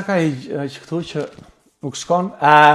Ka që këtu që nuk shkon,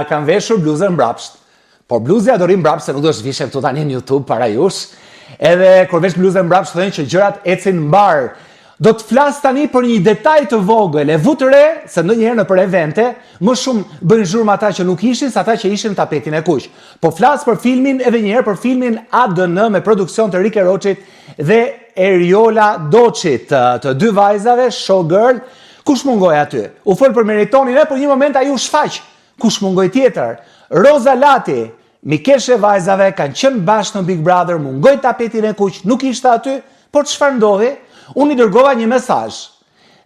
kam veshur bluzën mbrapsht. Por bluzja do ri mbrapsht, se nuk do është vishe këtu tani në YouTube para jush. Edhe kur vesh bluzën mbrapsht thënë që gjërat ecin mbar. Do të flas tani për një detaj të vogël, e vut re se ndonjëherë nëpër evente më shumë bëjnë zhurmë ata që nuk ishin se ata që ishin në tapetin e kuq. Po flas për filmin edhe një herë për filmin ADN me produksion të Rike Roçit dhe Eriola Doçit, të dy vajzave, showgirl. Kush mungoj aty? U fol për Meritonin, por një moment ai u shfaq. Kush mungoj tjetër? Roza Lati, mikeshe vajzave kanë qenë bashkë në Big Brother, mungoj tapetin e kuq, nuk ishte aty, por çfarë ndodhi? Unë i dërgova një mesazh.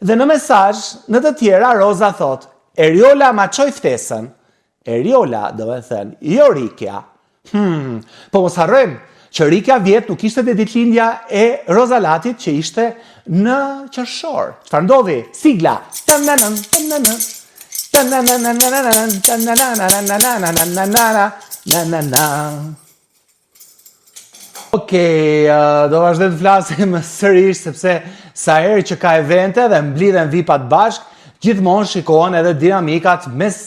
Dhe në mesazh, në të tjera Roza thot, Eriola ma çoj ftesën. Eriola, do të thënë, jo Rikja. Po mos harrojmë që Rikja vjet nuk ishte dhe ditëlindja e Roza Latit që ishte në qershor. Çfarë ndodhi? Sigla. Okej, do vazhdojmë të flasim sërish sepse sa herë që ka evente dhe mblidhen VIP-at bashk, gjithmonë shikohen edhe dinamikat mes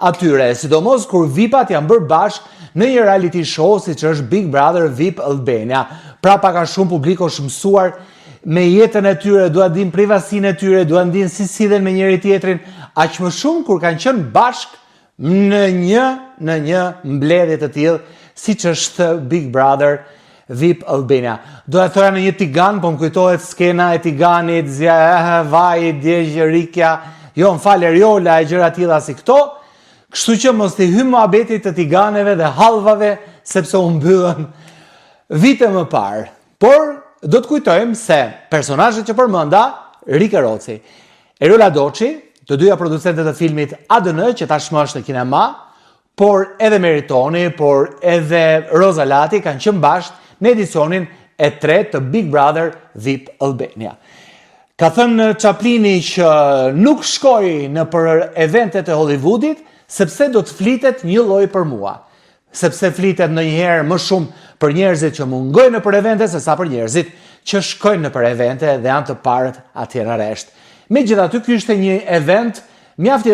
atyre, sidomos kur VIP-at janë bërë bashk në një reality show si që është Big Brother VIP Albania. Pra pak a shumë publik është mësuar me jetën e tyre, duan din privacinë e tyre, duan din si sidhen me njëri tjetrin, aq më shumë kur kanë qenë bashk në një mbledhje të tillë siç është Big Brother VIP Albania. Do e thoja në një Tigan, po më kujtohet skena e Tiganit, vaj, djegj, Rikja, jo më fal Eriola e gjëra tilla si këto, kështu që mos t'i hymë muhabetit të Tiganeve dhe hallvave, sepse u mbyllën vite më parë. Por do të kujtojmë se personazhet që përmenda, Rike Roçi, Eriola Doçi, të dyja producentët e filmit ADN, që tashmë është në kinema, por edhe Meritoni, por edhe Roza Lati kanë qenë bashkë në edicionin e 3 të Big Brother VIP Albania. Ka thënë Chaplini që nuk shkoj në për eventet e Hollywoodit, sepse do të flitet një lloj për mua. Sepse flitet ndonjëherë më shumë për njerëzit që mungojnë në për evente, se sa për njerëzit që shkojnë në për evente dhe janë të parët atje në resht. Megjithatë, ky ishte një event mjaft